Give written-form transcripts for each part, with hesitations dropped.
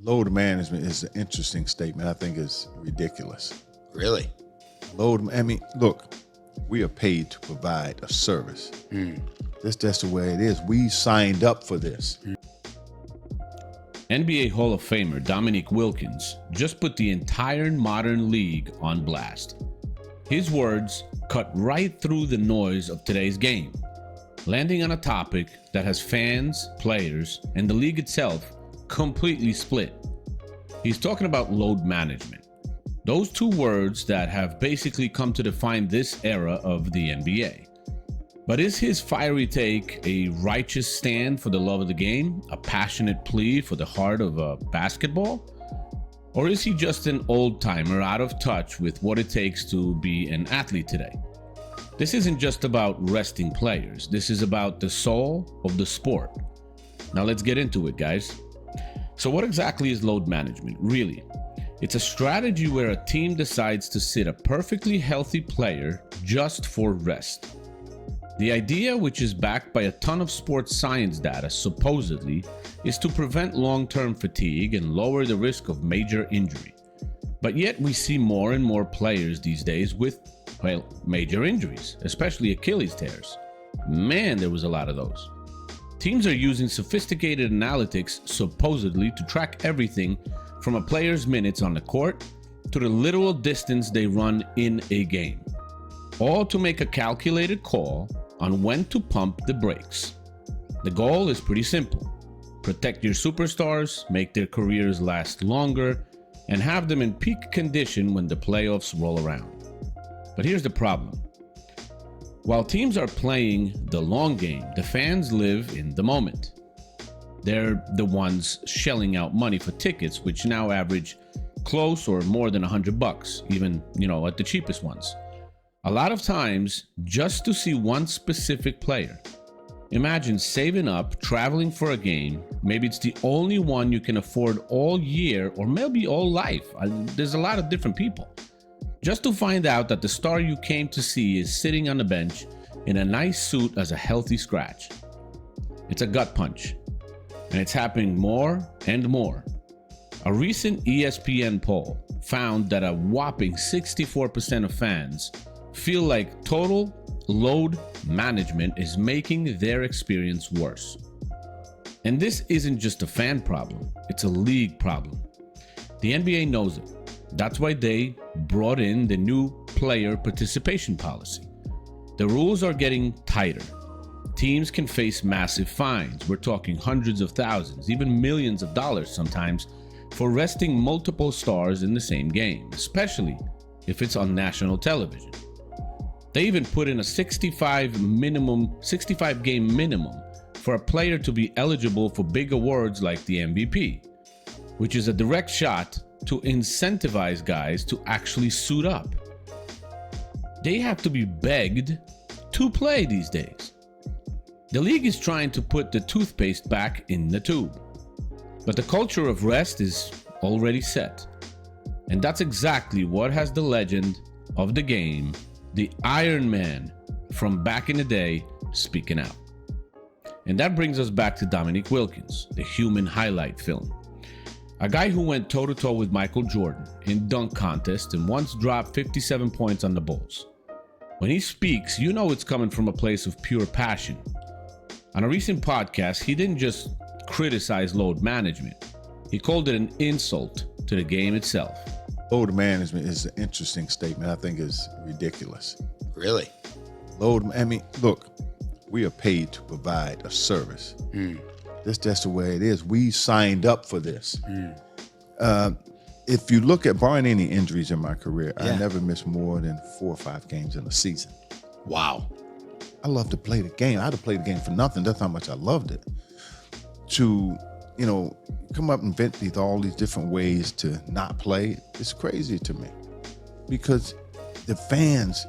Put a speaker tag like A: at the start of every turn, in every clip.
A: Load management is an interesting statement. I think it's ridiculous.
B: Really?
A: Look, we are paid to provide a service. That's the way it is. We signed up for this.
C: NBA Hall of Famer Dominique Wilkins just put the entire modern league on blast. His words cut right through the noise of today's game, landing on a topic that has fans, players, and the league itself completely split. He's talking about load management. Those two words that have basically come to define this era of the NBA. But is his fiery take a righteous stand for the love of the game, a passionate plea for the heart of basketball? Or is he just an old-timer out of touch with what it takes to be an athlete today? This isn't just about resting players. This is about the soul of the sport. Now let's get into it, guys. So what exactly is load management, really? It's a strategy where a team decides to sit a perfectly healthy player just for rest. The idea, which is backed by a ton of sports science data, supposedly, is to prevent long-term fatigue and lower the risk of major injury. But yet we see more and more players these days with, major injuries, especially Achilles tears. Man, there was a lot of those. Teams are using sophisticated analytics, supposedly, to track everything from a player's minutes on the court to the literal distance they run in a game. All to make a calculated call on when to pump the brakes. The goal is pretty simple. Protect your superstars, make their careers last longer, and have them in peak condition when the playoffs roll around. But here's the problem. While teams are playing the long game, the fans live in the moment. They're the ones shelling out money for tickets, which now average close or more than $100, even, at the cheapest ones. A lot of times, just to see one specific player. Imagine saving up, traveling for a game. Maybe it's the only one you can afford all year or maybe all life. There's a lot of different people. Just to find out that the star you came to see is sitting on the bench in a nice suit as a healthy scratch. It's a gut punch. And it's happening more and more. A recent ESPN poll found that a whopping 64% of fans feel like total load management is making their experience worse. And this isn't just a fan problem, it's a league problem. The NBA knows it. That's why they brought in the new player participation policy. The rules are getting tighter. Teams can face massive fines. We're talking hundreds of thousands, even millions of dollars sometimes, for resting multiple stars in the same game, especially if it's on national television. They even put in a 65 game minimum for a player to be eligible for big awards like the MVP, which is a direct shot to incentivize guys to actually suit up. They have to be begged to play these days. The league is trying to put the toothpaste back in the tube, but the culture of rest is already set. And that's exactly what has the legend of the game, the Iron Man from back in the day, speaking out. And that brings us back to Dominique Wilkins, the human highlight film. A guy who went toe-to-toe with Michael Jordan in dunk contest and once dropped 57 points on the Bulls. When he speaks, you know it's coming from a place of pure passion. On a recent podcast, he didn't just criticize load management. He called it an insult to the game itself.
A: Load management is an interesting statement. I think it's ridiculous.
B: Really?
A: Look, we are paid to provide a service. That's the way it is. We signed up for this. If you look at, barring any injuries in my career, I never missed more than 4 or 5 games in a season.
B: Wow.
A: I love to play the game. I'd have played the game for nothing. That's how much I loved it. To, come up and invent all these different ways to not play, it's crazy to me. Because the fans,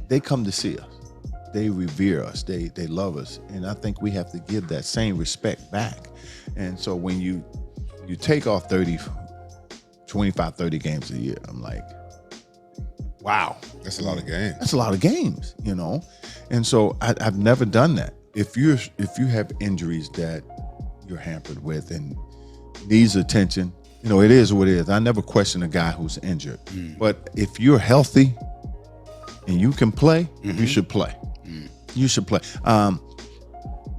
A: they come to see us. They revere us. They love us. And I think we have to give that same respect back. And so when you take off 25, 30 games a year, I'm like, wow.
D: That's a lot of games.
A: That's a lot of games, And so I've never done that. If you have injuries that you're hampered with, and needs attention. You know, it is what it is. I never question a guy who's injured. But if you're healthy and you can play, you should play. You should play.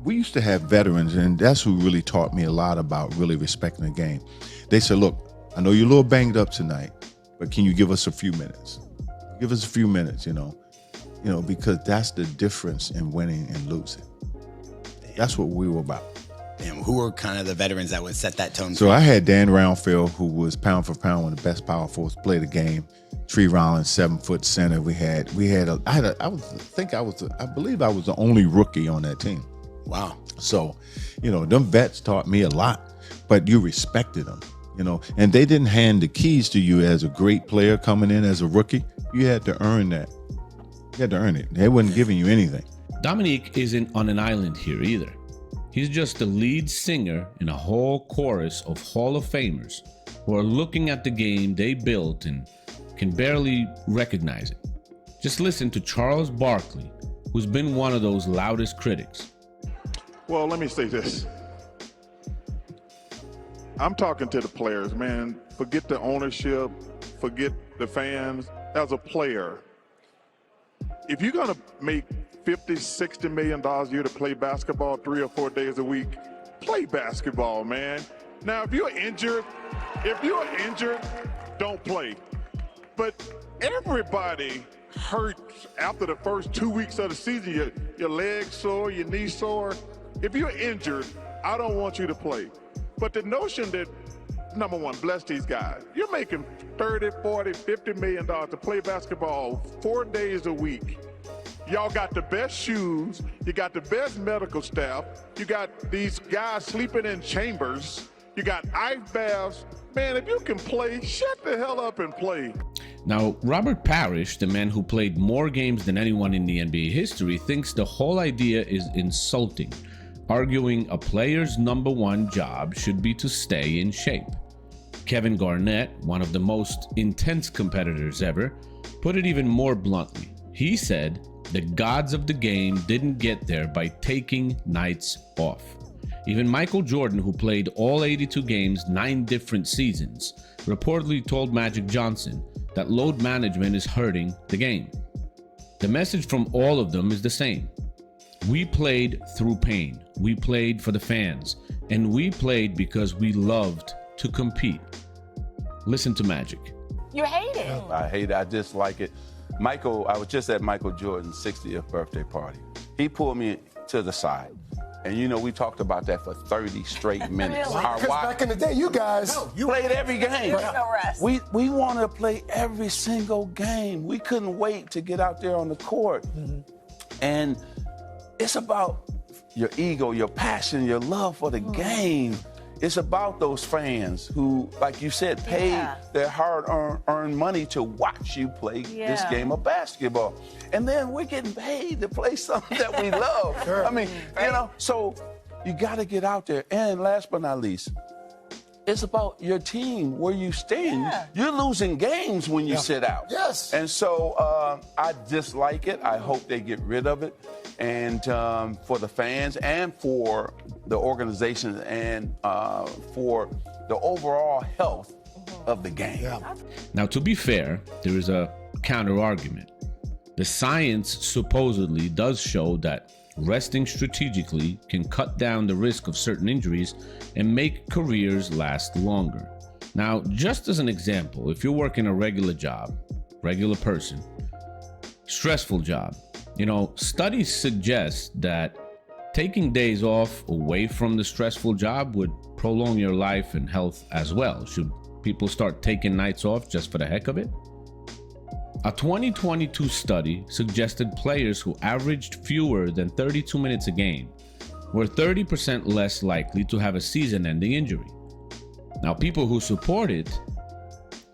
A: We used to have veterans, and that's who really taught me a lot about really respecting the game. They said, look, I know you're a little banged up tonight, but can you give us a few minutes? Give us a few minutes, you know, because that's the difference in winning and losing. That's what we were about.
B: Damn, who were kind of the veterans that would set that tone?
A: So I had Dan Roundfield, who was pound for pound one of the best power forwards to play the game. Tree Rollins, 7-foot center. I believe I was the only rookie on that team.
B: Wow.
A: So, them vets taught me a lot, but you respected them, and they didn't hand the keys to you as a great player coming in as a rookie. You had to earn that. You had to earn it. They wasn't giving you anything.
C: Dominique isn't on an island here either. He's just the lead singer in a whole chorus of Hall of Famers who are looking at the game they built and can barely recognize it. Just listen to Charles Barkley, who's been one of those loudest critics.
D: Well, let me say this. I'm talking to the players, man. Forget the ownership, forget the fans. As a player, if you're going to make $50, $60 million a year to play basketball 3 or 4 days a week, play basketball, man. Now, if you're injured, don't play. But everybody hurts after the first 2 weeks of the season. Your legs sore, your knees sore. If you're injured, I don't want you to play. But the notion that, number one, bless these guys. You're making $30, $40, $50 million to play basketball 4 days a week. Y'all got the best shoes. You got the best medical staff. You got these guys sleeping in chambers. You got ice baths. Man, if you can play, shut the hell up and play.
C: Now, Robert Parish, the man who played more games than anyone in the NBA history, thinks the whole idea is insulting, arguing a player's number one job should be to stay in shape. Kevin Garnett, one of the most intense competitors ever, put it even more bluntly. He said the gods of the game didn't get there by taking nights off. Even Michael Jordan, who played all 82 games 9 different seasons, reportedly told Magic Johnson that load management is hurting the game. The message from all of them is the same. We played through pain. We played for the fans. And we played because we loved to compete. Listen to Magic.
E: You hate it.
F: I hate it. I dislike it. I was just at Michael Jordan's 60th birthday party. He pulled me to the side. And we talked about that for 30 straight minutes.
E: Really?
G: Because back in the day, you guys
F: played every game.
E: There's no rest.
F: We want to play every single game. We couldn't wait to get out there on the court. And it's about your ego, your passion, your love for the game. It's about those fans who, like you said, paid their hard-earned money to watch you play this game of basketball. And then we're getting paid to play something that we love.
G: Sure.
F: I mean, so you got to get out there. And last but not least, it's about your team, where you stand. You're losing games when you sit out.
G: Yes.
F: And so I dislike it. I hope they get rid of it. And for the fans and for the organization and for the overall health of the game.
C: Now, to be fair, there is a counter argument. The science supposedly does show that resting strategically can cut down the risk of certain injuries and make careers last longer. Now, just as an example, if you're working a regular job, regular person, stressful job, studies suggest that taking days off away from the stressful job would prolong your life and health as well. Should people start taking nights off just for the heck of it? A 2022 study suggested players who averaged fewer than 32 minutes a game were 30% less likely to have a season-ending injury. Now, people who support it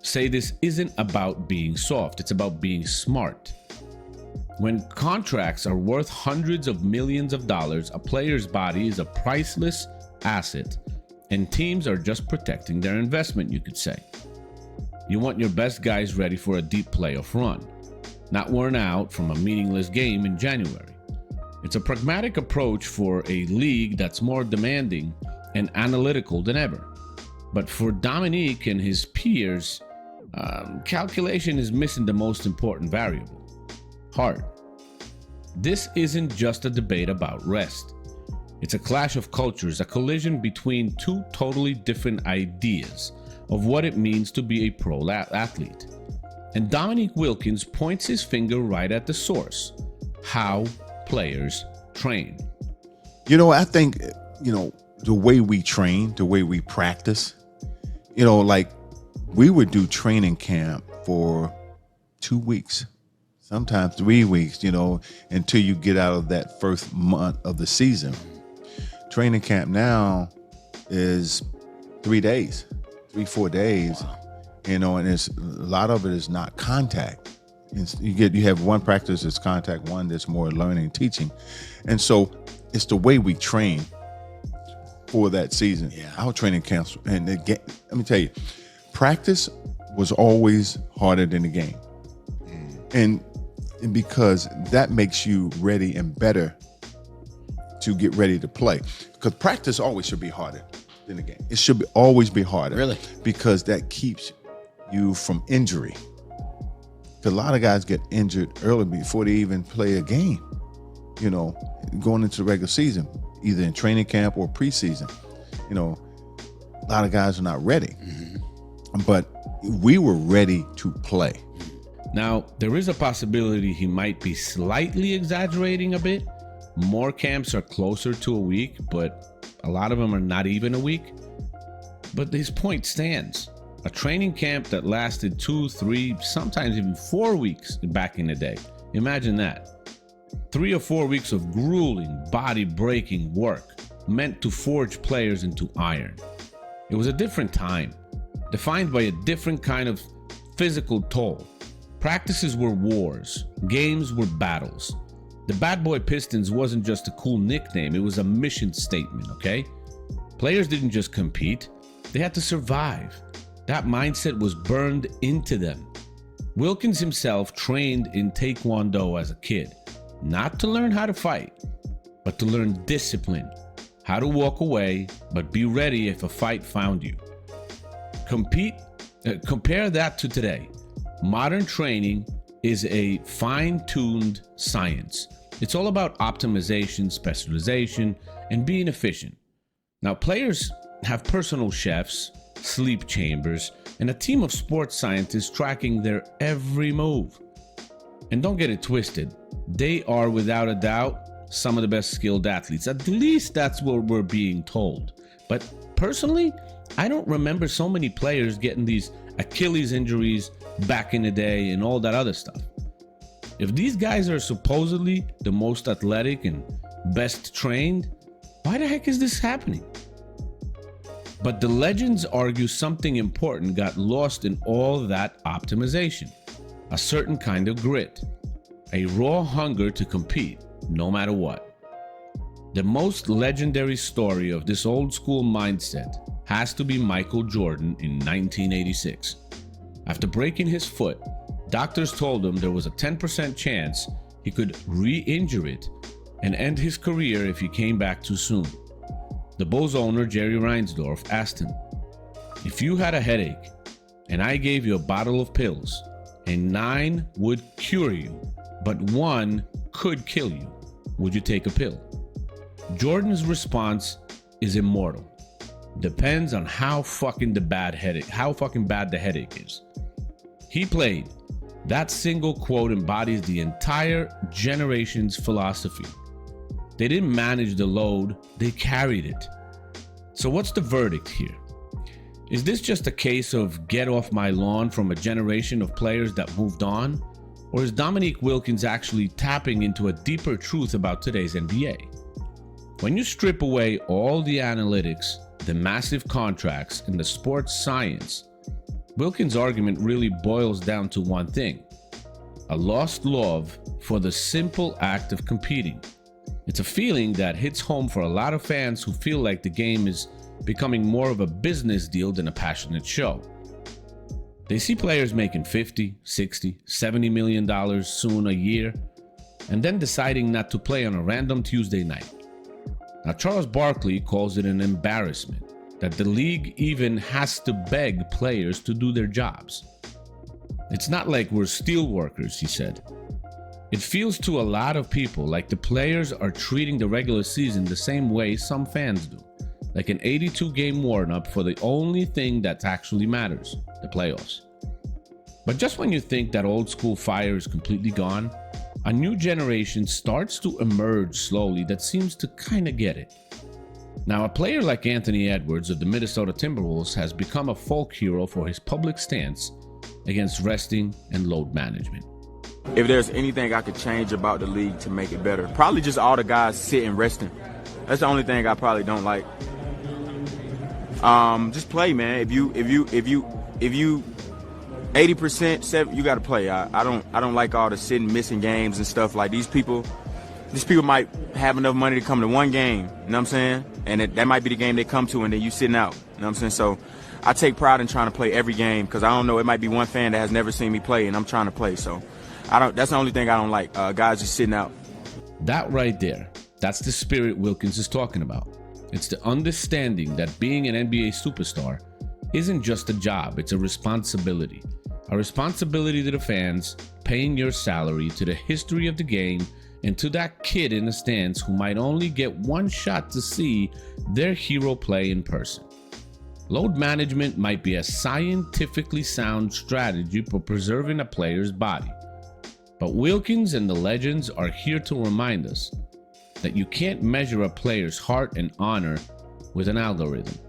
C: say this isn't about being soft, it's about being smart. When contracts are worth hundreds of millions of dollars, a player's body is a priceless asset, and teams are just protecting their investment, you could say. You want your best guys ready for a deep playoff run, not worn out from a meaningless game in January. It's a pragmatic approach for a league that's more demanding and analytical than ever. But for Dominique and his peers, calculation is missing the most important variable: heart. This isn't just a debate about rest. It's a clash of cultures, a collision between two totally different ideas of what it means to be a pro athlete. And Dominique Wilkins points his finger right at the source: how players train.
A: I think, the way we train, the way we practice, like we would do training camp for 2 weeks, sometimes 3 weeks, until you get out of that first month of the season. Training camp now is 3 days, 3-4 days,
B: Wow.
A: And it's a lot of it is not contact. You have one practice that's contact, one that's more learning, teaching. And so it's the way we train for that season.
B: Yeah.
A: Our training camps, and let me tell you, practice was always harder than the game. And because that makes you ready and better to get ready to play. Because practice always should be harder than the game. It should always be harder.
B: Really?
A: Because that keeps you from injury. A lot of guys get injured early before they even play a game, going into the regular season, either in training camp or preseason. A lot of guys are not ready. But we were ready to play.
C: Now, there is a possibility he might be slightly exaggerating a bit. More camps are closer to a week, but a lot of them are not even a week. But his point stands. A training camp that lasted 2, 3, sometimes even 4 weeks back in the day. Imagine that. 3 or 4 weeks of grueling, body-breaking work meant to forge players into iron. It was a different time, defined by a different kind of physical toll. Practices were wars, games were battles. The Bad Boy Pistons wasn't just a cool nickname, it was a mission statement, okay? Players didn't just compete, they had to survive. That mindset was burned into them. Wilkins himself trained in Taekwondo as a kid, not to learn how to fight, but to learn discipline, how to walk away, but be ready if a fight found you. Compare that to today. Modern training is a fine-tuned science. It's all about optimization, specialization, and being efficient. Now, players have personal chefs, sleep chambers, and a team of sports scientists tracking their every move. And don't get it twisted, they are without a doubt some of the best skilled athletes. At least that's what we're being told. But personally, I don't remember so many players getting these Achilles injuries back in the day and all that other stuff. If these guys are supposedly the most athletic and best trained, why the heck is this happening? But the legends argue something important got lost in all that optimization. A certain kind of grit. A raw hunger to compete, no matter what. The most legendary story of this old school mindset has to be Michael Jordan in 1986. After breaking his foot, doctors told him there was a 10% chance he could re-injure it and end his career if he came back too soon. The Bulls owner, Jerry Reinsdorf, asked him, "If you had a headache and I gave you a bottle of pills and 9 would cure you, but 1 could kill you, would you take a pill?" Jordan's response is immortal. Depends on how fucking bad the headache is. He played. That single quote embodies the entire generation's philosophy. They didn't manage the load, they carried it. So what's the verdict here? Is this just a case of get off my lawn from a generation of players that moved on? Or is Dominique Wilkins actually tapping into a deeper truth about today's NBA? When you strip away all the analytics, the massive contracts, and the sports science, Wilkins' argument really boils down to one thing: a lost love for the simple act of competing. It's a feeling that hits home for a lot of fans who feel like the game is becoming more of a business deal than a passionate show. They see players making $50, $60, $70 million soon a year, and then deciding not to play on a random Tuesday night. Now, Charles Barkley calls it an embarrassment that the league even has to beg players to do their jobs. It's not like we're steel workers, he said. It feels to a lot of people like the players are treating the regular season the same way some fans do, like an 82-game warm-up for the only thing that actually matters, the playoffs. But just when you think that old school fire is completely gone, a new generation starts to emerge slowly that seems to kind of get it. Now, a player like Anthony Edwards of the Minnesota Timberwolves has become a folk hero for his public stance against resting and load management.
E: If there's anything I could change about the league to make it better, probably just all the guys sitting resting. That's the only thing I probably don't like. Just play, man. If you 80%, you got to play. I don't like all the sitting, missing games and stuff. Like these people might have enough money to come to one game. You know what I'm saying? And that might be the game they come to, and then you sitting out. You know what I'm saying? So I take pride in trying to play every game because I don't know. It might be one fan that has never seen me play, and I'm trying to play. So that's the only thing I don't like. Guys just sitting out.
C: That right there, that's the spirit Wilkins is talking about. It's the understanding that being an NBA superstar isn't just a job, it's a responsibility. A responsibility to the fans, paying your salary, to the history of the game, and to that kid in the stands who might only get one shot to see their hero play in person. Load management might be a scientifically sound strategy for preserving a player's body. But Wilkins and the legends are here to remind us that you can't measure a player's heart and honor with an algorithm.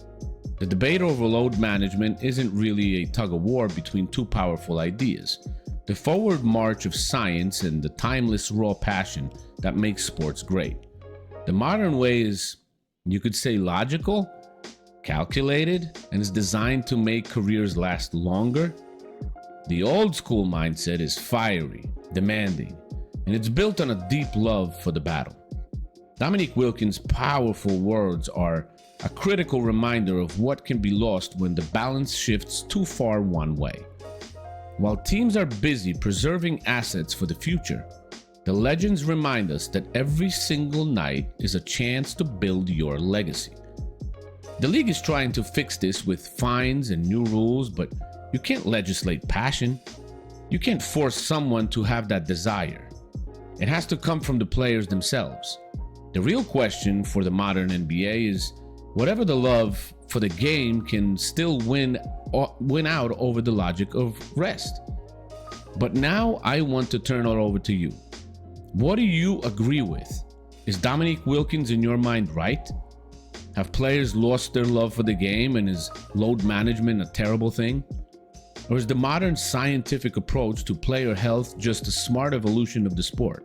C: The debate over load management isn't really a tug-of-war between two powerful ideas. The forward march of science and the timeless raw passion that makes sports great. The modern way is, you could say, logical, calculated, and is designed to make careers last longer. The old school mindset is fiery, demanding, and it's built on a deep love for the battle. Dominique Wilkins' powerful words are a critical reminder of what can be lost when the balance shifts too far one way. While teams are busy preserving assets for the future, the legends remind us that every single night is a chance to build your legacy. The league is trying to fix this with fines and new rules, but you can't legislate passion. You can't force someone to have that desire. It has to come from the players themselves. The real question for the modern NBA is whatever the love for the game can still win out over the logic of rest. But now I want to turn it over to you. What do you agree with? Is Dominique Wilkins in your mind right? Have players lost their love for the game and is load management a terrible thing? Or is the modern scientific approach to player health just a smart evolution of the sport?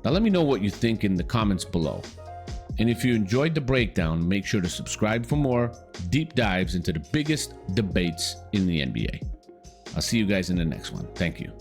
C: Now let me know what you think in the comments below. And if you enjoyed the breakdown, make sure to subscribe for more deep dives into the biggest debates in the NBA. I'll see you guys in the next one. Thank you.